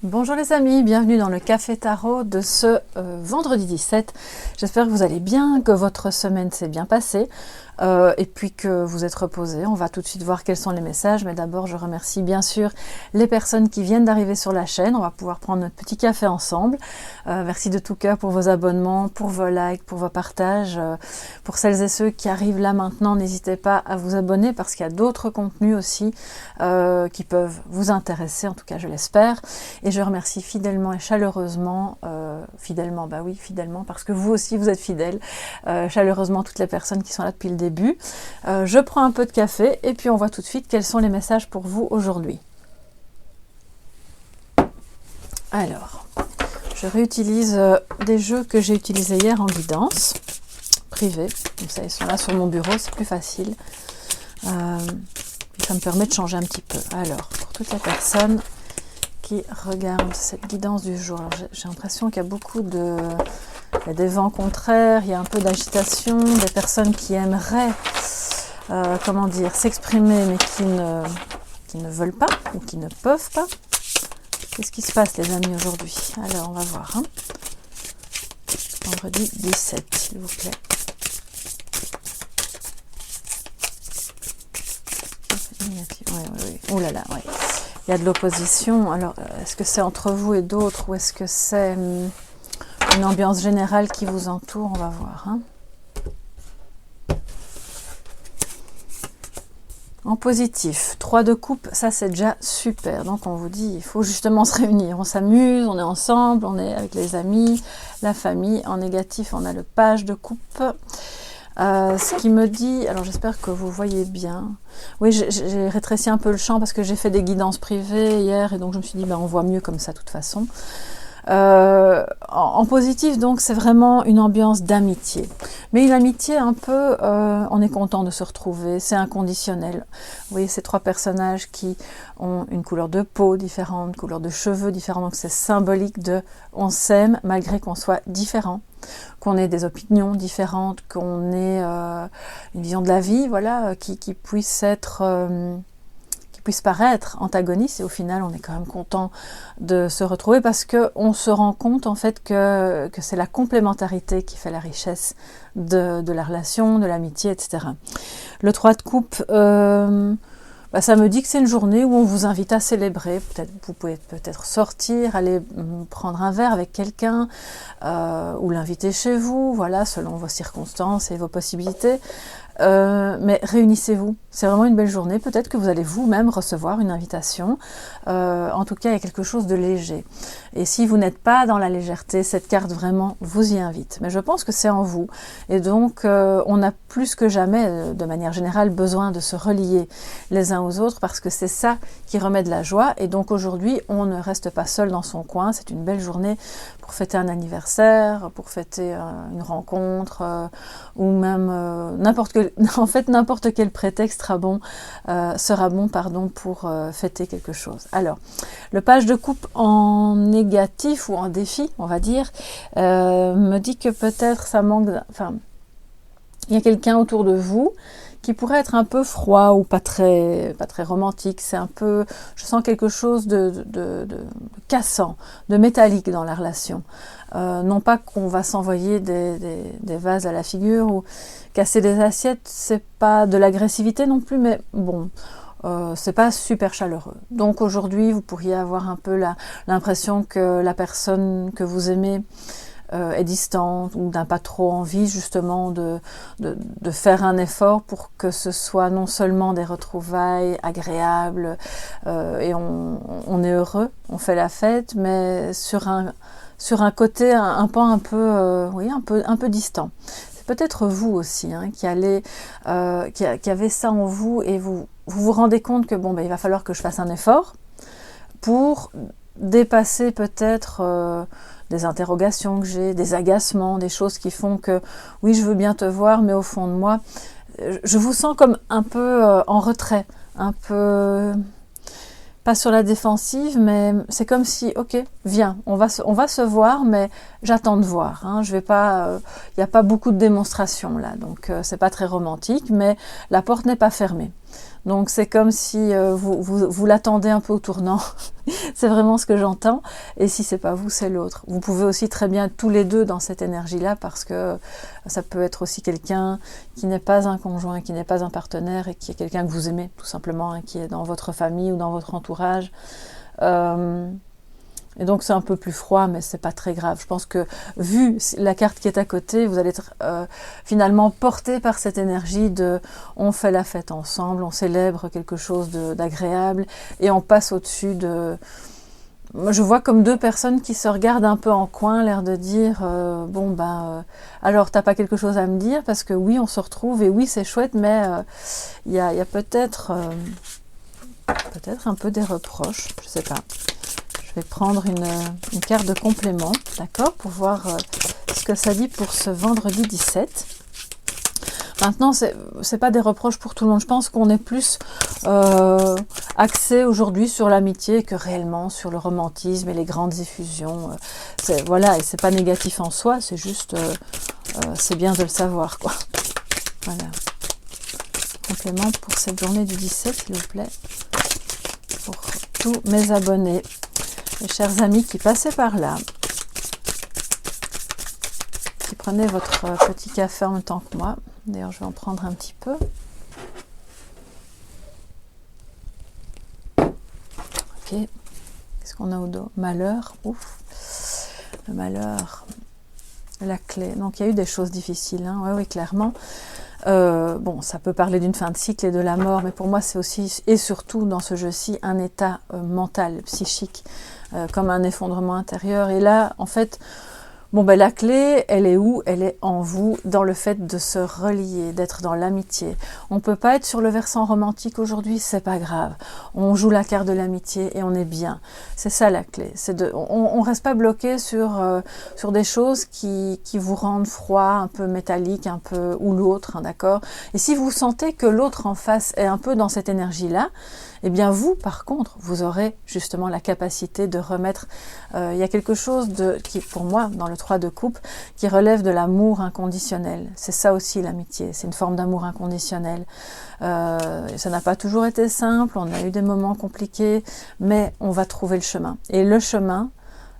Bonjour les amis, bienvenue dans le Café Tarot de ce vendredi 17. J'espère que vous allez bien, que votre semaine s'est bien passée et puis que vous êtes reposés. On va tout de suite voir quels sont les messages, mais d'abord je remercie bien sûr les personnes qui viennent d'arriver sur la chaîne. On va pouvoir prendre notre petit café ensemble. Merci de tout cœur pour vos abonnements, pour vos likes, pour vos partages. Pour celles et ceux qui arrivent là maintenant, n'hésitez pas à vous abonner parce qu'il y a d'autres contenus aussi qui peuvent vous intéresser, en tout cas je l'espère. Et je remercie fidèlement et chaleureusement, fidèlement parce que vous aussi vous êtes fidèles, chaleureusement toutes les personnes qui sont là depuis le début. Je prends un peu de café et puis on voit tout de suite quels sont les messages pour vous aujourd'hui. Alors, je réutilise des jeux que j'ai utilisés hier en guidance privée. Comme ça, ils sont là sur mon bureau, c'est plus facile. Ça me permet de changer un petit peu. Alors, pour toutes les personnes qui regardent cette guidance du jour, j'ai l'impression qu'il y a beaucoup de... Il y a des vents contraires, il y a un peu d'agitation, des personnes qui aimeraient, s'exprimer, mais qui ne veulent pas ou qui ne peuvent pas. Qu'est-ce qui se passe les amis aujourd'hui? Alors, on va voir. Vendredi 17, s'il vous plaît. Oui. Oh là là, oui. Il y a de l'opposition. Alors, est-ce que c'est entre vous et d'autres ou est-ce que c'est une ambiance générale qui vous entoure? On va voir. En positif, 3 de coupe, ça c'est déjà super. Donc on vous dit, il faut justement se réunir. On s'amuse, on est ensemble, on est avec les amis, la famille. En négatif, on a le page de coupe. Ce qui me dit, alors j'espère que vous voyez bien. Oui, j'ai rétréci un peu le champ parce que j'ai fait des guidances privées hier et donc je me suis dit, on voit mieux comme ça de toute façon. En positif, donc, c'est vraiment une ambiance d'amitié. Mais une amitié un peu, on est content de se retrouver, c'est inconditionnel. Vous voyez ces 3 personnages qui ont une couleur de peau différente, une couleur de cheveux différente, donc c'est symbolique de on s'aime malgré qu'on soit différent, qu'on ait des opinions différentes, qu'on ait une vision de la vie, voilà, qui puisse être... puisse paraître antagoniste et au final on est quand même content de se retrouver parce qu'on se rend compte en fait que c'est la complémentarité qui fait la richesse de la relation, de l'amitié, etc. Le 3 de coupe, ça me dit que c'est une journée où on vous invite à célébrer. Peut-être vous pouvez peut-être sortir, aller prendre un verre avec quelqu'un ou l'inviter chez vous, voilà, selon vos circonstances et vos possibilités. Mais réunissez-vous, c'est vraiment une belle journée, peut-être que vous allez vous-même recevoir une invitation, en tout cas il y a quelque chose de léger, et si vous n'êtes pas dans la légèreté, cette carte vraiment vous y invite, mais je pense que c'est en vous, et donc on a plus que jamais, de manière générale, besoin de se relier les uns aux autres, parce que c'est ça qui remet de la joie, et donc aujourd'hui on ne reste pas seul dans son coin, c'est une belle journée pour fêter un anniversaire, pour fêter une rencontre, ou même n'importe quel prétexte sera bon pour fêter quelque chose. Alors, le page de coupe en négatif ou en défi, on va dire, me dit que peut-être ça manque... il y a quelqu'un autour de vous qui pourrait être un peu froid ou pas très romantique. C'est un peu... Je sens quelque chose de cassant, de métallique dans la relation. Non pas qu'on va s'envoyer des vases à la figure ou casser des assiettes, c'est pas de l'agressivité non plus, mais bon, c'est pas super chaleureux. Donc aujourd'hui, vous pourriez avoir un peu l'impression que la personne que vous aimez est distante ou n'a pas trop envie justement de faire un effort pour que ce soit non seulement des retrouvailles agréables et on est heureux, on fait la fête, mais sur un côté un pan un peu distant. C'est peut-être vous aussi qui avez ça en vous et vous vous rendez compte que il va falloir que je fasse un effort pour dépasser peut-être des interrogations que j'ai, des agacements, des choses qui font que oui, je veux bien te voir, mais au fond de moi, je vous sens comme un peu en retrait, un peu pas sur la défensive, mais c'est comme si, ok, viens, on va se voir, mais j'attends de voir. Je vais pas, y a pas beaucoup de démonstrations là, donc c'est pas très romantique, mais la porte n'est pas fermée. Donc c'est comme si vous l'attendez un peu au tournant. C'est vraiment ce que j'entends. Et si c'est pas vous, c'est l'autre. Vous pouvez aussi très bien être tous les deux dans cette énergie-là, parce que ça peut être aussi quelqu'un qui n'est pas un conjoint, qui n'est pas un partenaire, et qui est quelqu'un que vous aimez, tout simplement, hein, qui est dans votre famille ou dans votre entourage. Et donc c'est un peu plus froid, mais c'est pas très grave. Je pense que vu la carte qui est à côté, vous allez être finalement porté par cette énergie de on fait la fête ensemble, on célèbre quelque chose d'agréable et on passe au-dessus de... Moi, je vois comme deux personnes qui se regardent un peu en coin, l'air de dire bon ben alors t'as pas quelque chose à me dire, parce que oui on se retrouve et oui c'est chouette, mais il y a peut-être un peu des reproches, je sais pas. Je vais prendre une carte de complément, d'accord, pour voir ce que ça dit pour ce vendredi 17. Maintenant, c'est pas des reproches pour tout le monde. Je pense qu'on est plus axé aujourd'hui sur l'amitié que réellement sur le romantisme et les grandes effusions. Voilà, et c'est pas négatif en soi, c'est juste, c'est bien de le savoir, quoi. Voilà. Complément pour cette journée du 17, s'il vous plaît, pour tous mes abonnés. Les chers amis qui passaient par là, qui prenaient votre petit café en même temps que moi. D'ailleurs, je vais en prendre un petit peu. Ok. Qu'est-ce qu'on a au dos? Malheur. Ouf. Le malheur. La clé. Donc, il y a eu des choses difficiles. Hein. Oui, clairement. Bon, ça peut parler d'une fin de cycle et de la mort, mais pour moi, c'est aussi et surtout dans ce jeu-ci un état mental, psychique, comme un effondrement intérieur. Et là, en fait, bon, ben, la clé, elle est où? Elle est en vous, dans le fait de se relier, d'être dans l'amitié. On ne peut pas être sur le versant romantique aujourd'hui, c'est pas grave. On joue la carte de l'amitié et on est bien. C'est ça la clé. On reste pas bloqué sur des choses qui vous rendent froid, un peu métallique, un peu, ou l'autre, hein, d'accord? Et si vous sentez que l'autre en face est un peu dans cette énergie-là, eh bien vous, par contre, vous aurez justement la capacité de remettre... il y a quelque chose qui, pour moi, dans le 3 de coupe, qui relève de l'amour inconditionnel. C'est ça aussi l'amitié, c'est une forme d'amour inconditionnel. Ça n'a pas toujours été simple, on a eu des moments compliqués, mais on va trouver le chemin. Et le chemin,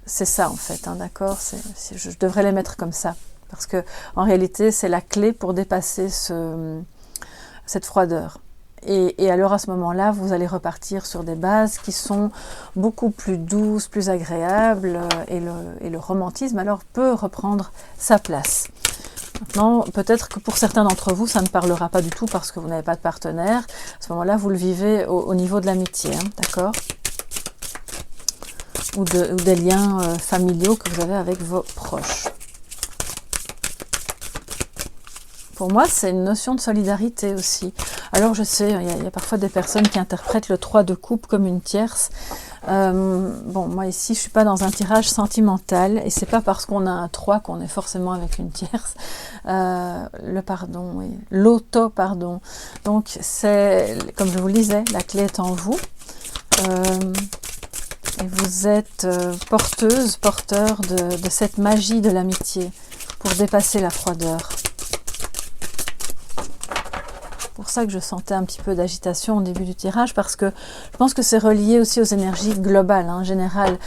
c'est ça en fait, hein, d'accord? Je devrais les mettre comme ça, parce que en réalité, c'est la clé pour dépasser cette froideur. Et alors à ce moment-là, vous allez repartir sur des bases qui sont beaucoup plus douces, plus agréables, et le romantisme alors peut reprendre sa place. Maintenant, peut-être que pour certains d'entre vous, ça ne parlera pas du tout parce que vous n'avez pas de partenaire. À ce moment-là, vous le vivez au niveau de l'amitié, hein, d'accord? Ou des liens familiaux que vous avez avec vos proches. Pour moi, c'est une notion de solidarité aussi. Alors, je sais, il y a parfois des personnes qui interprètent le 3 de coupe comme une tierce. Bon, moi ici, je ne suis pas dans un tirage sentimental, et c'est pas parce qu'on a un 3 qu'on est forcément avec une tierce. Le pardon, oui. L'auto-pardon. Donc, c'est, comme je vous le disais, la clé est en vous. Et vous êtes porteur de cette magie de l'amitié pour dépasser la froideur. C'est pour ça que je sentais un petit peu d'agitation au début du tirage, parce que je pense que c'est relié aussi aux énergies globales, hein, générales,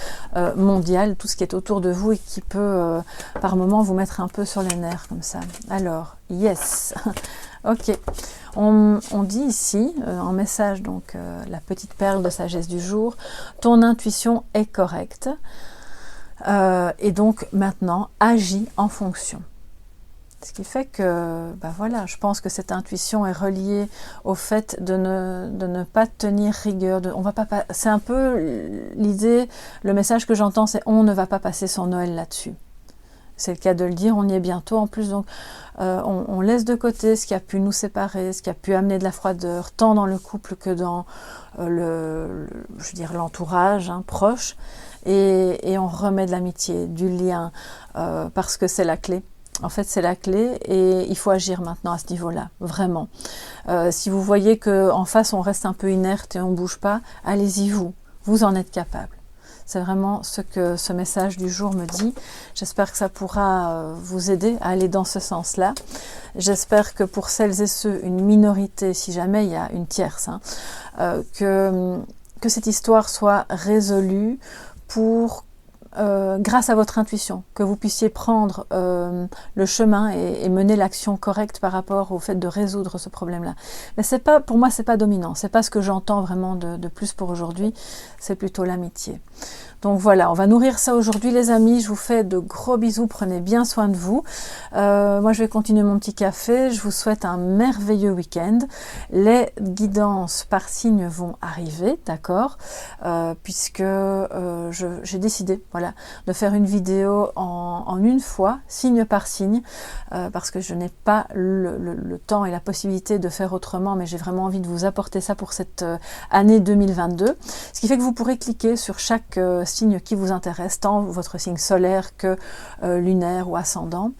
mondiales, tout ce qui est autour de vous et qui peut par moments vous mettre un peu sur les nerfs comme ça. Alors, yes. Ok. On dit ici, en message, donc la petite perle de sagesse du jour, ton intuition est correcte, et donc maintenant agis en fonction. Ce qui fait que, ben voilà, je pense que cette intuition est reliée au fait de ne pas tenir rigueur. C'est un peu l'idée, le message que j'entends, c'est on ne va pas passer son Noël là-dessus. C'est le cas de le dire, on y est bientôt. En plus, donc, on laisse de côté ce qui a pu nous séparer, ce qui a pu amener de la froideur, tant dans le couple que dans l'entourage, hein, proche. Et on remet de l'amitié, du lien, parce que c'est la clé. En fait, c'est la clé et il faut agir maintenant à ce niveau-là, vraiment. Si vous voyez qu'en face, on reste un peu inerte et on ne bouge pas, allez-y vous en êtes capable. C'est vraiment ce que ce message du jour me dit. J'espère que ça pourra vous aider à aller dans ce sens-là. J'espère que pour celles et ceux, une minorité, si jamais il y a une tierce, hein, que cette histoire soit résolue pour grâce à votre intuition, que vous puissiez prendre le chemin et mener l'action correcte par rapport au fait de résoudre ce problème-là. Mais c'est pas, pour moi, c'est pas dominant, c'est pas ce que j'entends vraiment de plus pour aujourd'hui, c'est plutôt l'amitié. Donc voilà, on va nourrir ça aujourd'hui les amis, je vous fais de gros bisous, prenez bien soin de vous. Moi je vais continuer mon petit café, je vous souhaite un merveilleux week-end. Les guidances par signe vont arriver, d'accord, puisque j'ai décidé, voilà, de faire une vidéo en une fois, signe par signe, parce que je n'ai pas le temps et la possibilité de faire autrement, mais j'ai vraiment envie de vous apporter ça pour cette année 2022. Ce qui fait que vous pourrez cliquer sur chaque signe qui vous intéresse, tant votre signe solaire que lunaire ou ascendant.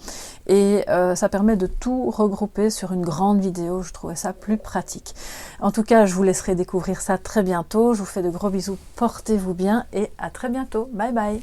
Et ça permet de tout regrouper sur une grande vidéo. Je trouvais ça plus pratique. En tout cas, je vous laisserai découvrir ça très bientôt. Je vous fais de gros bisous, portez-vous bien et à très bientôt. Bye bye.